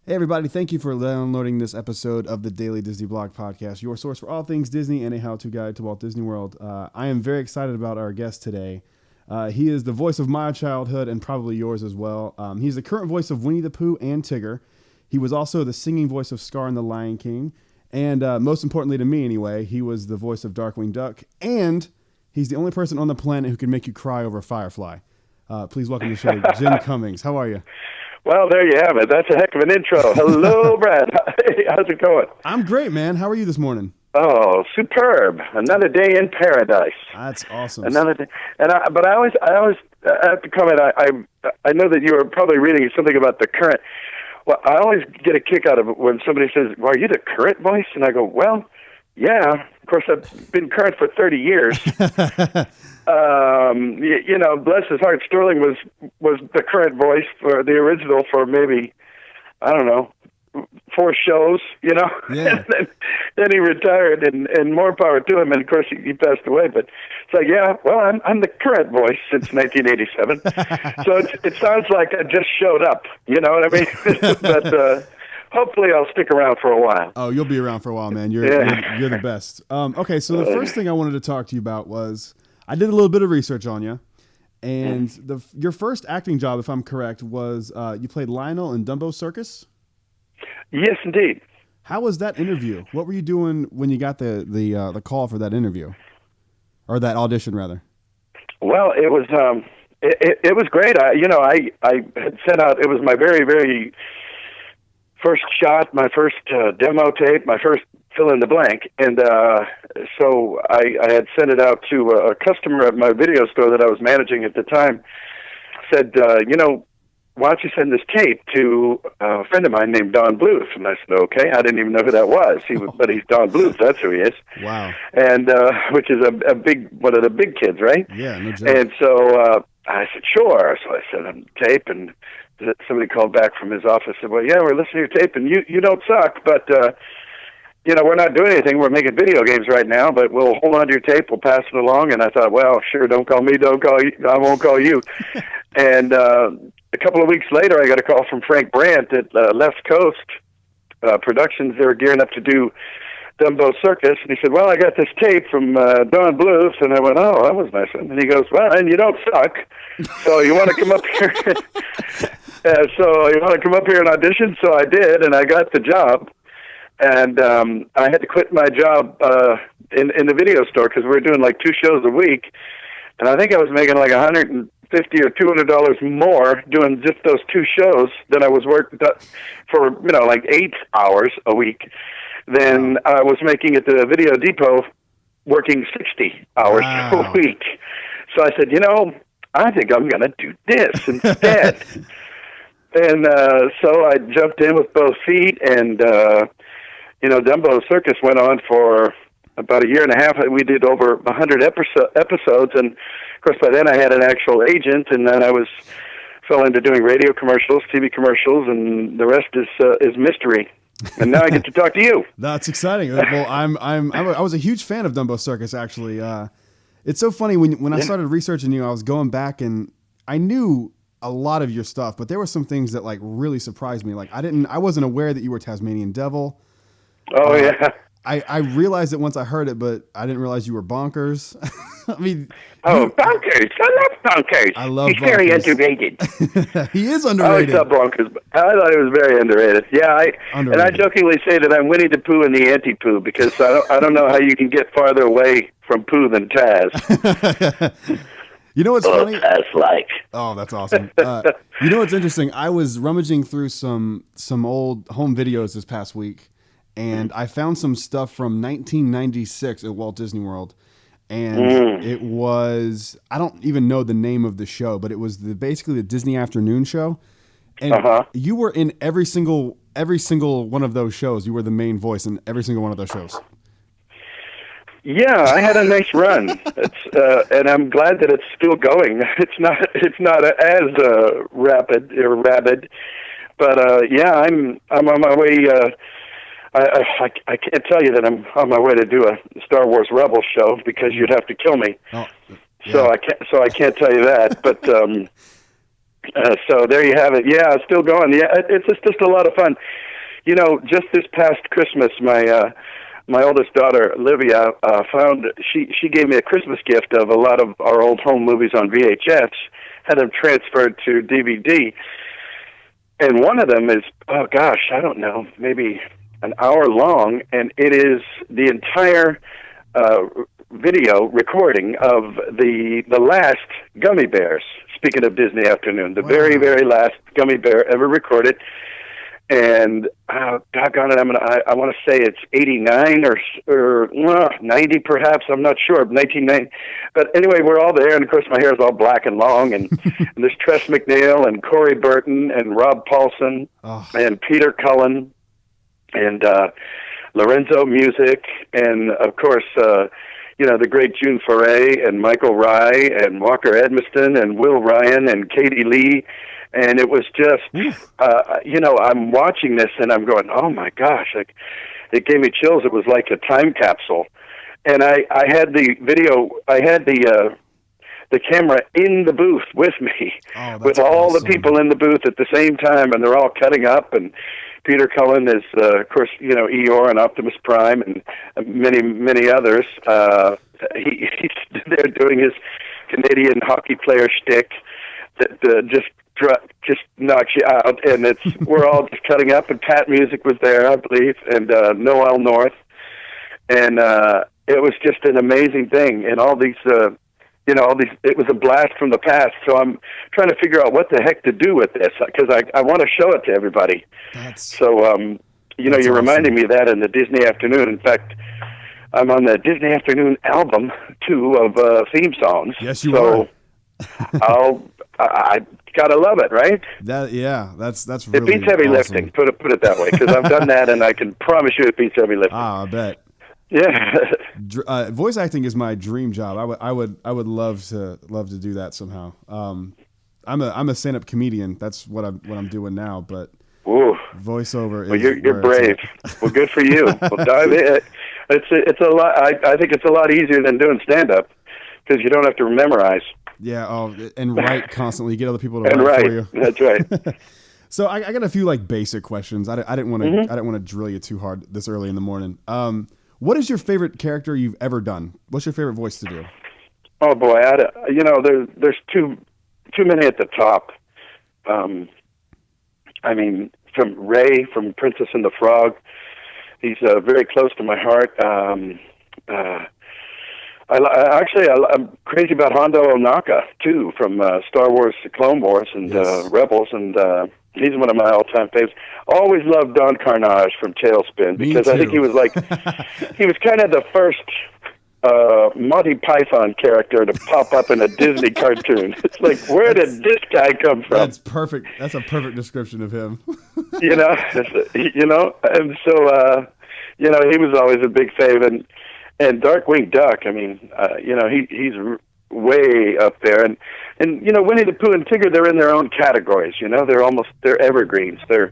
Hey everybody, thank you for downloading this episode of the Daily Disney Blog Podcast, your source for all things Disney and a how-to guide to Walt Disney World. I am very excited about our guest today. He is the voice of my childhood and probably yours as well. He's the current voice of Winnie the Pooh and Tigger. He was also the singing voice of Scar in The Lion King. And most importantly to me anyway, he was the voice of Darkwing Duck. And he's the only person on the planet who can make you cry over Firefly. Please welcome to the show, Jim Cummings. How are you? Well, there you have it. That's a heck of an intro. Hello, Brad. Hey, how's it going? I'm great, man. How are you this morning? Oh, superb! Another day in paradise. That's awesome. Another day, but I always have to comment. I know that you were probably reading something about the current. Well, I always get a kick out of it when somebody says, "Well, are you the current voice?" And I go, "Well, yeah. Of course, I've been current for 30 years." Bless his heart, Sterling was the current voice for the original for maybe, I don't know, 4 shows, Yeah. and then he retired, and more power to him, and of course he passed away, but it's like, yeah, well, I'm the current voice since 1987, so it sounds like I just showed up, you know what I mean? But hopefully I'll stick around for a while. Oh, you'll be around for a while, man. You're the best. Okay, so the first thing I wanted to talk to you about was, I did a little bit of research on you, and your first acting job, if I'm correct, was you played Lionel in Dumbo Circus? Yes, indeed. How was that interview? What were you doing when you got the call for that interview, or that audition rather? Well, it was it was great. I had sent out. It was my very, very first shot, my first demo tape, my first fill in the blank, and so I had sent it out to a customer at my video store that I was managing at the time. Said, why don't you send this tape to a friend of mine named Don Bluth? And I said, okay. I didn't even know who that was. But he's Don Bluth. That's who he is. Wow. And which is a big, one of the big kids, right? Yeah, no joke. And so I said, sure. So I sent him the tape, and somebody called back from his office and said, well, yeah, we're listening to your tape, and you don't suck, but we're not doing anything. We're making video games right now, but we'll hold on to your tape. We'll pass it along. And I thought, well, sure, don't call me. Don't call you. I won't call you. And a couple of weeks later, I got a call from Frank Brandt at Left Coast Productions. They were gearing up to do Dumbo Circus. And he said, well, I got this tape from Don Bluth. And I went, oh, that was nice. And he goes, well, and you don't suck. So you want to come up here? So you want to come up here and audition? So I did, and I got the job. And I had to quit my job in the video store because we were doing like 2 shows a week, and I think I was making like $150 or $200 more doing just those 2 shows than I was working for like 8 hours a week. Then I was making at the Video Depot working 60 hours a week. So I said, I think I'm going to do this instead. And so I jumped in with both feet, and Dumbo Circus went on for about a year and a half. We did over 100 episodes, and of course by then I had an actual agent, and then I fell into doing radio commercials, TV commercials, and the rest is mystery. And now I get to talk to you. That's exciting. Well, I was a huge fan of Dumbo Circus, actually. It's so funny when I started researching you, I was going back and I knew a lot of your stuff, but there were some things that like really surprised me. Like I wasn't aware that you were Tasmanian Devil. Oh, yeah. I realized it once I heard it, but I didn't realize you were Bonkers. I mean... Bonkers! I love Bonkers! I love He's Bonkers. very underrated. He is underrated. I always thought Bonkers, but I thought he was very underrated. Yeah, and I jokingly say that I'm Winnie the Pooh and the Anti-Pooh, because I don't know how you can get farther away from Pooh than Taz. You know what's funny? Taz-like. Oh, that's awesome. You know what's interesting? I was rummaging through some old home videos this past week, and I found some stuff from 1996 at Walt Disney World. And it was, I don't even know the name of the show, but it was basically the Disney Afternoon show. And you were in every single one of those shows. You were the main voice in every single one of those shows. Yeah, I had a nice run. And I'm glad that it's still going. It's not as rabid, but yeah, I'm on my way. I can't tell you that I'm on my way to do a Star Wars Rebels show because you'd have to kill me. Oh, yeah. So I can't tell you that. But So there you have it. Yeah, still going. Yeah, it's just a lot of fun. Just this past Christmas, my oldest daughter Olivia found she gave me a Christmas gift of a lot of our old home movies on VHS, had them transferred to DVD, and one of them is, oh gosh, I don't know, maybe an hour long, and it is the entire video recording of the last Gummy Bears. Speaking of Disney Afternoon, the very, very last Gummy Bear ever recorded. And doggone it, I want to say it's 89 or 90 perhaps. I'm not sure. 1990. But anyway, we're all there, and of course my hair is all black and long, and, and there's Tress MacNeille and Corey Burton and Rob Paulson and Peter Cullen and Lorenzo Music, and of course the great June Foray and Michael Rye and Walker Edmiston and Will Ryan and Katie Lee. And it was just, I'm watching this and I'm going, oh my gosh, it gave me chills. It was like a time capsule. And I had the video, I had the camera in the booth with me, with all the people in the booth at the same time, and they're all cutting up. And Peter Cullen is, of course, Eeyore and Optimus Prime and many, many others. He's there doing his Canadian hockey player shtick that just knocks you out, and we're all just cutting up, and Pat Music was there, I believe, and Noel North, and it was just an amazing thing, and all these, it was a blast from the past, so I'm trying to figure out what the heck to do with this, because I want to show it to everybody. You're awesome. Reminding me of that in the Disney Afternoon. In fact, I'm on the Disney Afternoon album, too, of theme songs. Yes, you are. I gotta love it, right? That's really it beats heavy lifting. Put it that way, because I've done that, and I can promise you it beats heavy lifting. I bet. Yeah. Voice acting is my dream job. I would love to do that somehow. I'm a stand-up comedian. That's what I'm doing now. But voiceover is. Well, you're brave. Well, good for you. Well, dive in. It's a lot. I think it's a lot easier than doing stand-up because you don't have to memorize. Yeah, and write constantly. You get other people to write for you. That's right. So I got a few basic questions. I didn't want to I didn't want to drill you too hard this early in the morning. What is your favorite character you've ever done? What's your favorite voice to do? Oh boy, there's too many at the top. From Ray from Princess and the Frog, he's very close to my heart. I'm crazy about Hondo Ohnaka too, from Star Wars: The Clone Wars and Rebels, and he's one of my all-time favorites. Always loved Don Carnage from Tailspin because I think he was he was kind of the first Monty Python character to pop up in a Disney cartoon. It's like, where did this guy come from? That's perfect. That's a perfect description of him. and so he was always a big fave. And Darkwing Duck, he's way up there. And Winnie the Pooh and Tigger, they're in their own categories. They're evergreens. They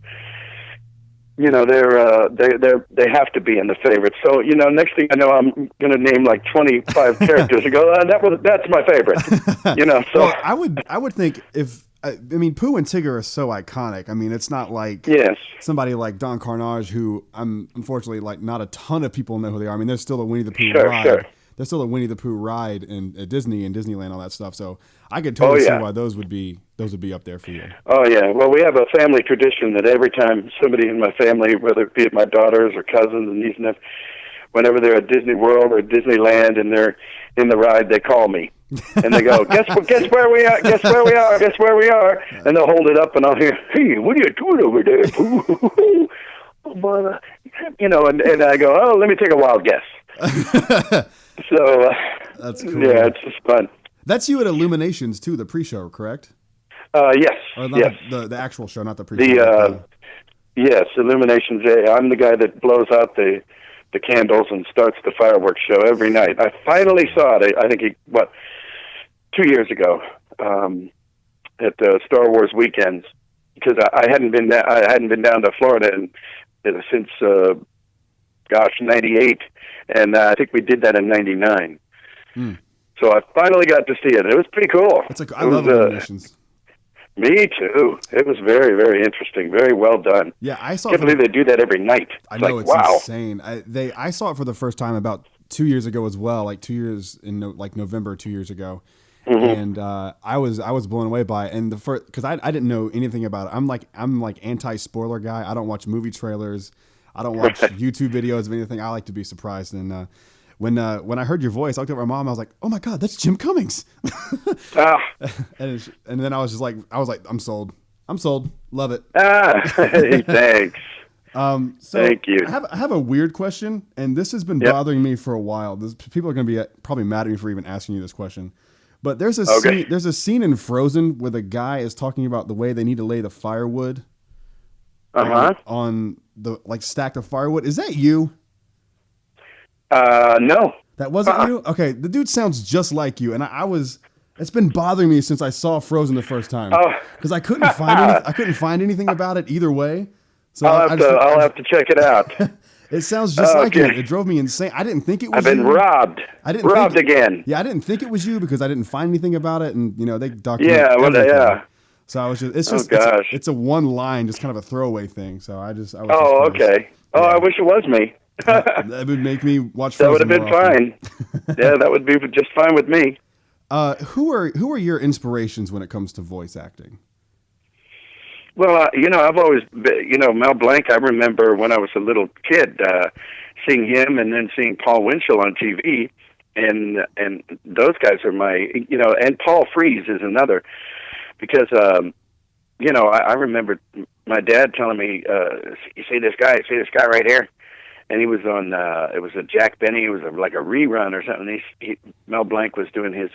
have to be in the favorites. So next thing I know, I'm going to name 25 characters and go, that's my favorite. So well, I would think if. Pooh and Tigger are so iconic. It's not like somebody like Don Carnage, who I'm unfortunately not a ton of people know who they are. There's still a Winnie the Pooh ride. Sure. There's still a Winnie the Pooh ride at Disney and Disneyland, all that stuff. So I could totally see why those would be up there for you. Oh yeah. Well, we have a family tradition that every time somebody in my family, whether it be my daughters or cousins and nieces and nephews, whenever they're at Disney World or Disneyland and they're in the ride, they call me. And they go, guess where we are, guess where we are, guess where we are. And they'll hold it up and I'll hear, hey, what are you doing over there? And I go, oh, let me take a wild guess. So, that's cool. Yeah, it's just fun. That's you at Illuminations too, the pre-show, correct? Yes. Or not yes. The actual show, not the pre-show. Yes, Illuminations. I'm the guy that blows out the candles and starts the fireworks show every night. I finally saw it. I think 2 years ago at the Star Wars weekends, because I hadn't been down to Florida since '98, and I think we did that in '99. So I finally got to see it. It was pretty cool. I love Illuminations. Me too. It was very, very interesting. Very well done. Yeah, I saw. I can't believe they do that every night. I know, like, it's wow. insane. I saw it for the first time about 2 years ago as well, like 2 years in November 2 years ago, and I was blown away by it. And the first, because I didn't know anything about it. I'm like anti-spoiler guy. I don't watch movie trailers. I don't watch YouTube videos of anything. I like to be surprised. And when I heard your voice, I looked at my mom. I was like, "Oh my God, that's Jim Cummings!" and then I was like, "I'm sold. I'm sold. Love it." Hey, thanks. So Thank you. I have a weird question, and this has been bothering me for a while. People are going to be probably mad at me for even asking you this question. But there's a scene in Frozen where the guy is talking about the way they need to lay the firewood on the stack of firewood. Is that you? No. That wasn't you? Okay, the dude sounds just like you, and it's been bothering me since I saw Frozen the first time because I couldn't find anything about it either way. So I'll have to check it out. It sounds just like you. It drove me insane. I didn't think it was. I've been robbed. Robbed again. Yeah, I didn't think it was you because I didn't find anything about it, and they documented everything. Yeah. So I was just. It's a one line, just kind of a throwaway thing. So I was. Okay. Yeah. I wish it was me. That would make me watch Frozen. That would have been fine. Yeah, that would be just fine with me. Who are your inspirations when it comes to voice acting? Well, I've always been, Mel Blanc. I remember when I was a little kid seeing him, and then seeing Paul Winchell on TV, and those guys are my, and Paul Frees is another, because I remember my dad telling me, you see this guy right here, and he was on. It was a Jack Benny. It was like a rerun or something. Mel Blanc was doing his.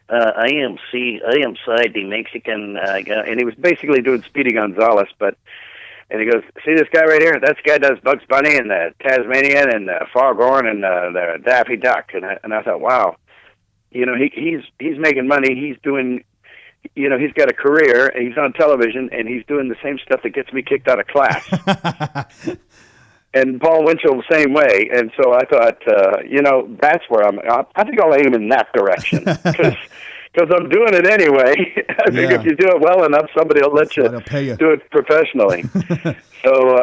I am the Mexican guy, and he was basically doing Speedy Gonzales, and he goes, see this guy right here? That guy does Bugs Bunny and the Tasmanian and Foghorn and the Daffy Duck, and I thought, wow, he's making money, he's doing, he's got a career, and he's on television, and he's doing the same stuff that gets me kicked out of class. And Paul Winchell the same way, and so I thought, that's where I think I'll aim in that direction, because I'm doing it anyway. I think if you do it well enough, somebody will let you do it professionally. So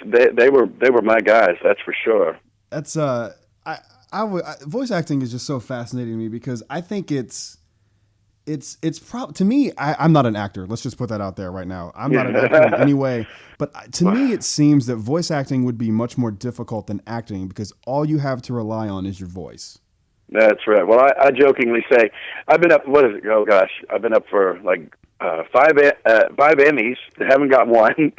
they were my guys, that's for sure. That's voice acting is just so fascinating to me because I think to me, I'm not an actor. Let's just put that out there right now. I'm not an actor in any way. But to me, it seems that voice acting would be much more difficult than acting because all you have to rely on is your voice. That's right. Well, I jokingly say I've been up. What is it? Oh gosh, I've been up for like 5 Emmys. Haven't got one.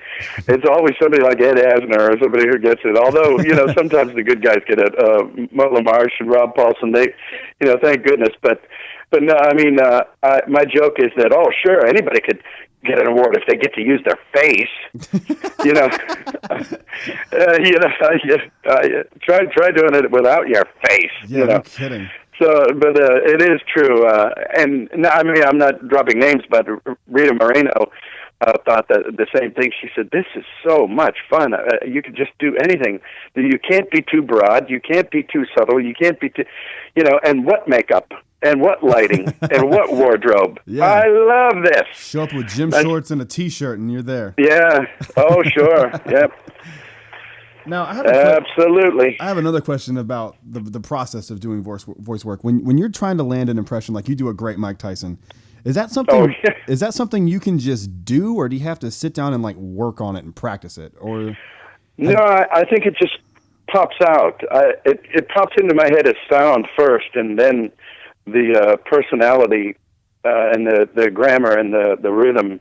It's always somebody like Ed Asner or somebody who gets it. Although sometimes the good guys get it. Mo LaMarche and Rob Paulson. They, thank goodness. But no, I mean, my joke is that sure, anybody could get an award if they get to use their face. Try doing it without your face. Yeah, no kidding. So, but it is true. And I mean, I'm not dropping names, but Rita Moreno thought that the same thing. She said, "This is so much fun. You can just do anything. You can't be too broad. You can't be too subtle. You can't be too, and what makeup." And what lighting and what wardrobe. Yeah. I love this. Show up with gym shorts and a T-shirt and you're there. Yeah. Oh, sure. Yep. Now, I have another question about the process of doing voice work. When you're trying to land an impression, like you do a great Mike Tyson, is that something you can just do, or do you have to sit down and work on it and practice it? Or no, I think it just pops out. It pops into my head as sound first, and then the personality and the grammar and the rhythm.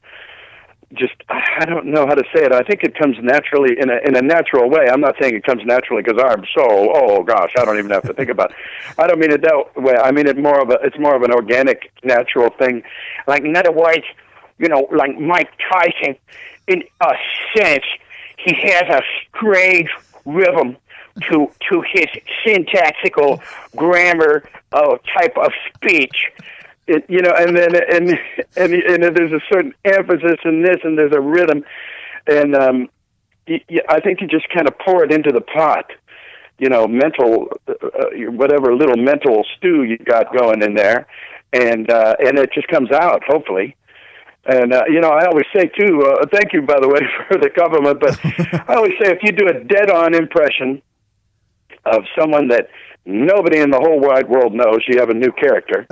Just, I don't know how to say it. I think it comes naturally in a natural way. I'm not saying it comes naturally because I'm I don't even have to think about it. I don't mean it that way. I mean it's more of an organic, natural thing. Like, in other words, like Mike Tyson, in a sense, he has a strange rhythm to his syntaxical grammar type of speech. And then there's a certain emphasis in this, and there's a rhythm, and I think you just kind of pour it into the pot, mental, whatever little mental stew you got going in there, and it just comes out, hopefully. And, I always say, too, thank you, by the way, for the compliment, but I always say if you do a dead-on impression of someone that nobody in the whole wide world knows, you have a new character.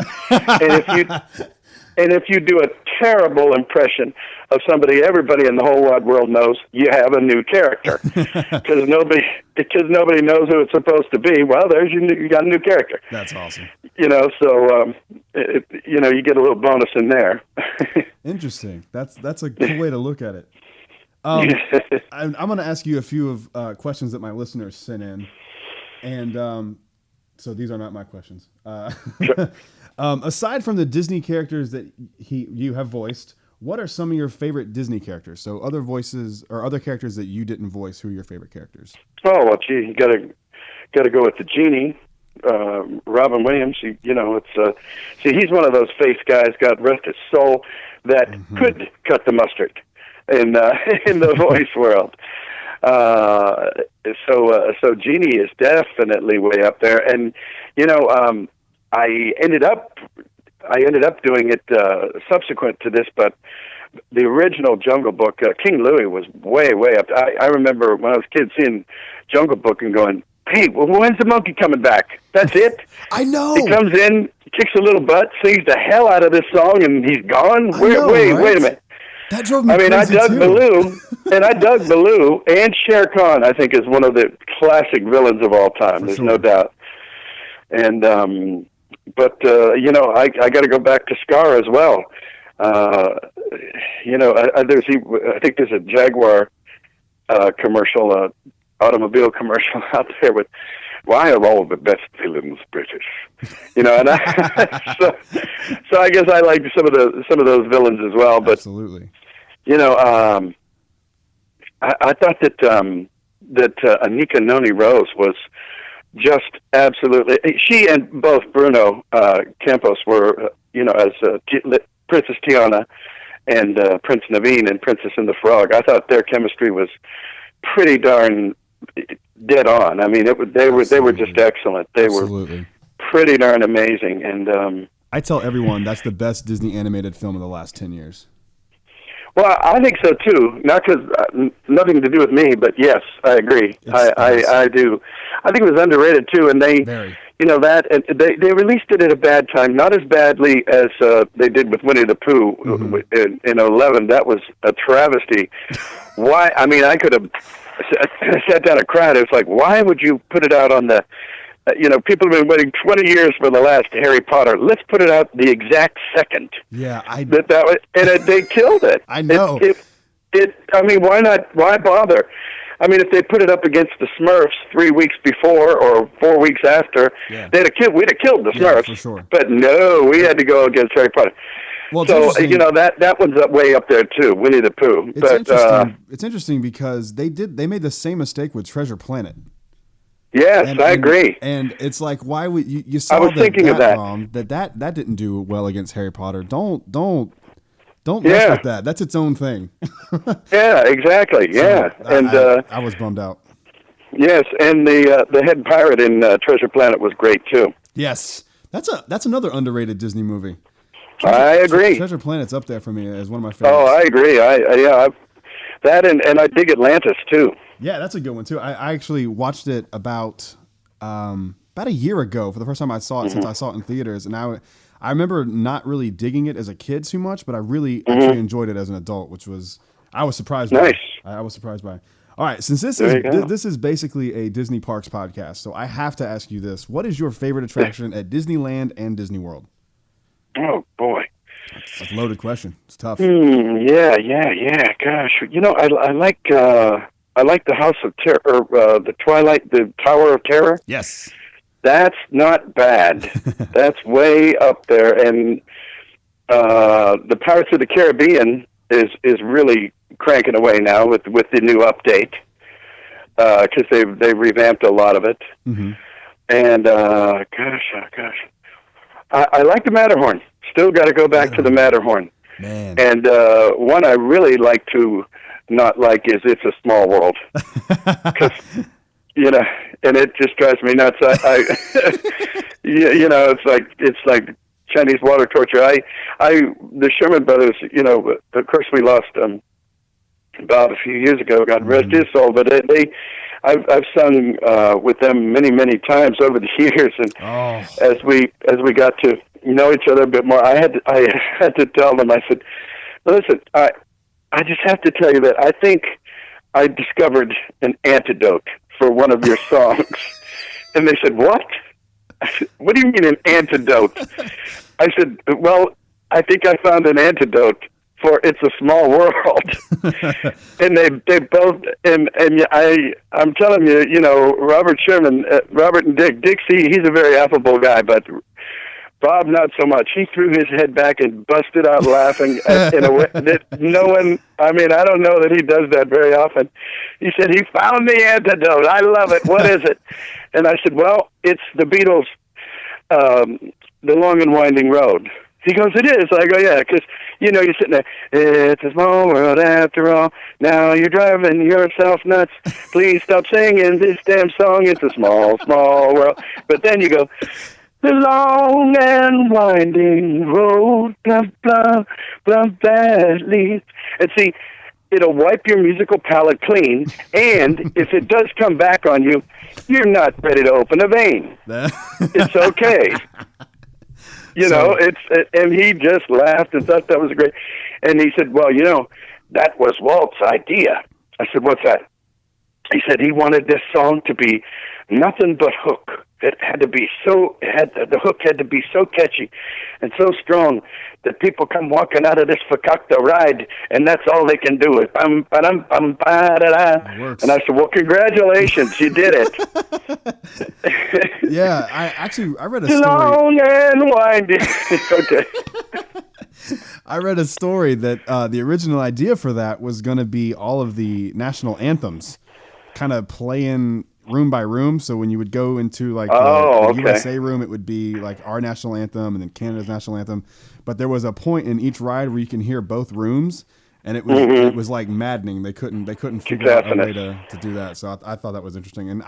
And if you do a terrible impression of somebody everybody in the whole wide world knows, you have a new character. Because nobody knows who it's supposed to be. Well, you got a new character. That's awesome. So you get a little bonus in there. Interesting. That's a cool way to look at it. I'm going to ask you a few of questions that my listeners sent in, and so these are not my questions. Sure. Aside from the Disney characters that you have voiced, what are some of your favorite Disney characters? So other voices or other characters that you didn't voice, who are your favorite characters? Oh, well, gee, you gotta go with the genie, Robin Williams. He's one of those face guys, God rest his soul, that could cut the mustard in the voice world. So Genie is definitely way up there, and I ended up doing it subsequent to this, but the original Jungle Book, King Louie, was way up. I remember when I was a kid seeing Jungle Book and going, "Hey, well, when's the monkey coming back? That's it." I know. He comes in, kicks a little butt, sings the hell out of this song, and he's gone. Wait a minute. That drove me crazy I dug Baloo, and I dug Baloo, and Shere Khan, I think, is one of the classic villains of all time. There's no doubt. And I got to go back to Scar as well. I think there's a Jaguar commercial, automobile commercial out there with, "Why are all the best villains British?" And so I guess I like some of those villains as well. But absolutely, I thought that Anika Noni Rose was just absolutely. She and both Bruno Campos were, as Princess Tiana and Prince Naveen and Princess and the Frog. I thought their chemistry was pretty darn dead on. I mean, they were just excellent. They were pretty darn amazing. And I tell everyone that's the best Disney animated film of the last 10 years. Well, I think so too. Not because nothing to do with me, but yes, I agree. I do. I think it was underrated too, and they released it at a bad time. Not as badly as they did with Winnie the Pooh in 2011. That was a travesty. Why? I mean, I could have sat down and cried. It was like, why would you put it out on the? People have been waiting 20 years for the last Harry Potter. Let's put it out the exact second. Yeah, they killed it. I know. I mean, why not? Why bother? I mean, if they put it up against the Smurfs 3 weeks before or 4 weeks after, we'd have killed the Smurfs. For sure. But no, we had to go against Harry Potter. Well, so that one's way up there too, Winnie the Pooh. It's interesting because they made the same mistake with Treasure Planet. Yes, I agree. And it's like, why would you saw I was thinking of that. That didn't do well against Harry Potter. Don't mess with that. That's its own thing. Yeah, exactly. Yeah, I was bummed out. Yes, and the head pirate in Treasure Planet was great too. Yes, that's another underrated Disney movie. I agree. Treasure Planet's up there for me as one of my favorites. Oh, I agree. That and I dig Atlantis too. Yeah, that's a good one too. I actually watched it about a year ago for the first time I saw it since I saw it in theaters, and I remember not really digging it as a kid too much, but I really actually enjoyed it as an adult, which was I was surprised. Nice. I was surprised by. All right, since this is basically a Disney Parks podcast, so I have to ask you this: what is your favorite attraction at Disneyland and Disney World? Oh boy. That's a loaded question. It's tough. Yeah. Gosh, I like the House of Terror, or the Tower of Terror. Yes. That's not bad. That's way up there. And the Pirates of the Caribbean is really cranking away now with the new update because they revamped a lot of it. Mm-hmm. And gosh, I like the Matterhorn. Still got to go back to the Matterhorn. Man. And one I really like to not like is It's a Small World. Because, and it just drives me nuts. It's like Chinese water torture. The Sherman Brothers, you know, of course we lost Bob a few years ago, God rest his soul, but I've sung with them many times over the years, and as we got to know each other a bit more, I had to tell them, I said, listen, I just have to tell you that I think I discovered an antidote for one of your songs. And they said, what? I said, what do you mean an antidote? I said, well, I think I found an antidote for It's a Small World. And they both, and I'm telling you, you know, Robert and Dixie, he's a very affable guy, but Bob, not so much. He threw his head back and busted out laughing in a way that no one, I mean, I don't know that he does that very often. He said, he found the antidote. I love it. What is it? And I said, well, it's the Beatles, The Long and Winding Road. He goes, it is. I go, yeah, because, you know, you're sitting there, it's a small world after all. Now you're driving yourself nuts. Please stop singing this damn song. It's a small world. But then you go, the long and winding road, blah, blah, blah, that leads. And see, it'll wipe your musical palate clean, and if it does come back on you, you're not ready to open a vein. It's okay. You know, and he just laughed and thought that was great. And he said, well, you know, that was Walt's idea. I said, what's that? He said he wanted this song to be nothing but hook. It had to be the hook had to be so catchy and so strong that people come walking out of this fakakta ride, and that's all they can do is bum ba-dum bum ba-da-da. And I said, well, congratulations, you did it. Yeah, I read a story. Long and winding. Okay. I read a story that the original idea for that was going to be all of the national anthems kind of playing room by room. So when you would go into like the USA room, it would be like our national anthem and then Canada's national anthem. But there was a point in each ride where you can hear both rooms, and it was like maddening. They couldn't figure out a way to do that. So I thought that was interesting. And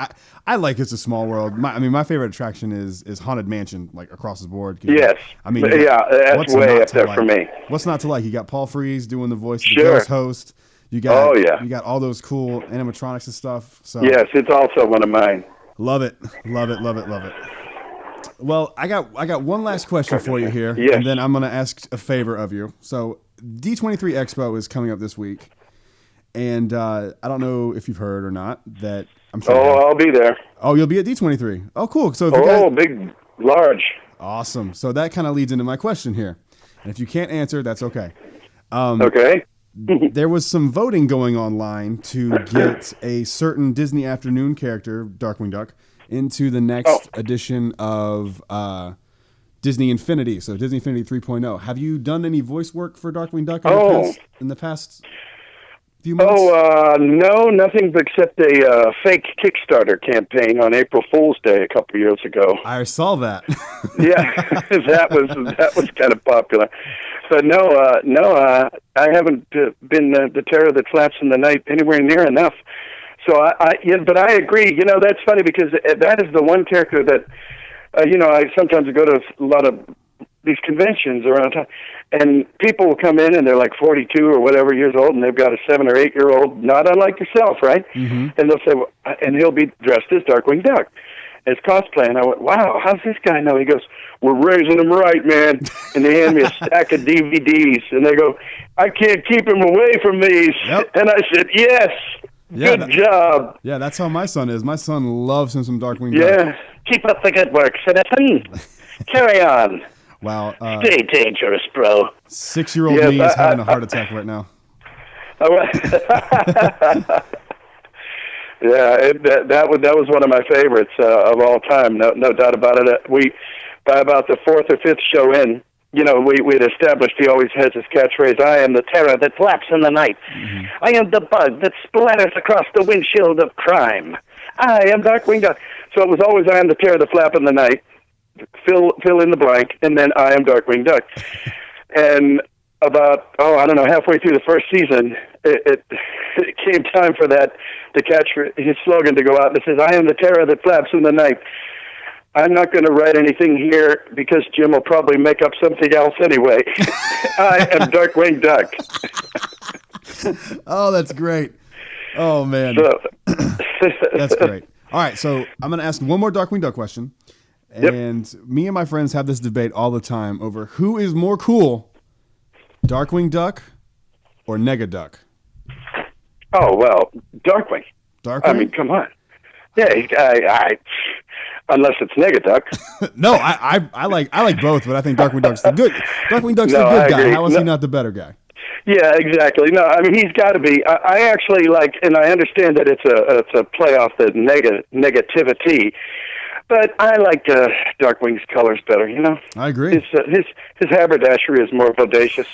I like It's a Small World. My favorite attraction is Haunted Mansion, like across the board. Yes. I mean, that's way up there for me. What's not to like? You got Paul Frees doing the voice of the ghost host. You got you got all those cool animatronics and stuff. So yes, it's also one of mine. Love it. Well, I got one last question for you here, and then I'm going to ask a favor of you. So D23 Expo is coming up this week, and I don't know if you've heard or not that I'm sure. Oh, I'll be there. Oh, you'll be at D23. Oh, cool. So big, large. Awesome. So that kind of leads into my question here, and if you can't answer, that's okay. Okay. There was some voting going online to get a certain Disney Afternoon character, Darkwing Duck, into the next edition of Disney Infinity, so Disney Infinity 3.0. Have you done any voice work for Darkwing Duck in the past few months? No, nothing except a fake Kickstarter campaign on April Fool's Day a couple years ago. I saw that. Yeah, that was kind of popular. But no, I haven't been the terror that flaps in the night anywhere near enough. So but I agree. You know, that's funny because that is the one character that, I sometimes go to a lot of these conventions around town, and people will come in and they're like 42 or whatever years old, and they've got a 7 or 8 year old, not unlike yourself, right? Mm-hmm. And they'll say, and he'll be dressed as Darkwing Duck. As cosplay, and I went, wow, how's this guy know? He goes, we're raising him right, man. And they hand me a stack of DVDs, and they go, I can't keep him away from these. Yep. And I said, yes, good job. Yeah, that's how my son is. My son loves him some Darkwing Duck. Yeah, keep up the good work, citizen. Carry on. Wow. Stay dangerous, bro. 6-year-old me is having a heart attack right now. Yeah, that was one of my favorites of all time. No doubt about it. By about the 4th or 5th show in, we'd established he always has his catchphrase, I am the terror that flaps in the night. Mm-hmm. I am the bug that splatters across the windshield of crime. I am Darkwing Duck. So it was always I am the terror that flaps in the night, fill in the blank, and then I am Darkwing Duck. And about, halfway through the first season, it came time for the catch his slogan to go out, and it says, I am the terror that flaps in the night. I'm not going to write anything here because Jim will probably make up something else anyway. I am Darkwing Duck. Oh, that's great. Oh, man. So. That's great. All right, so I'm going to ask one more Darkwing Duck question. And me and my friends have this debate all the time over who is more cool, Darkwing Duck or Negaduck? Oh, well, Darkwing. Darkwing? I mean, come on. Yeah, unless it's Negaduck. No, I like both, but I think Darkwing Duck's the good. Darkwing Duck's the good guy. How is he not the better guy? Yeah, exactly. No, I mean he's got to be. I actually like, and I understand that it's a play off the negativity, but I like Darkwing's colors better. You know, I agree. His haberdashery is more bodacious.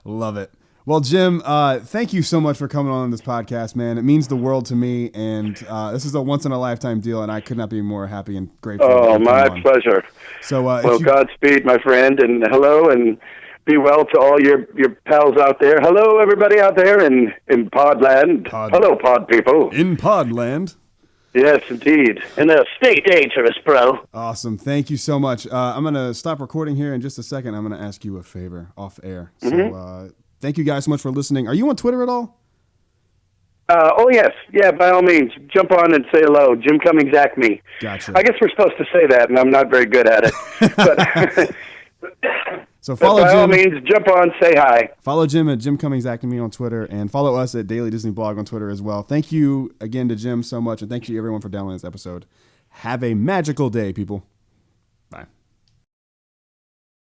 Love it. Well, Jim, thank you so much for coming on this podcast, man. It means the world to me, and this is a once-in-a-lifetime deal, and I could not be more happy and grateful. Oh, my pleasure. So, well, Godspeed, my friend, and hello, and be well to all your pals out there. Hello, everybody out there in Podland. Hello, Pod people. In Podland. Yes, indeed. And stay dangerous, bro. Awesome. Thank you so much. I'm going to stop recording here in just a second. I'm going to ask you a favor off air. So, thank you guys so much for listening. Are you on Twitter at all? Oh, yes. Yeah, by all means. Jump on and say hello. Jim Cummings, Acme. Gotcha. I guess we're supposed to say that, and I'm not very good at it. But, so follow by Jim. All means, jump on, say hi. Follow Jim at Jim Cummings Acme on Twitter, and follow us at Daily Disney Blog on Twitter as well. Thank you again to Jim so much, and thank you everyone for downloading this episode. Have a magical day, people. Bye.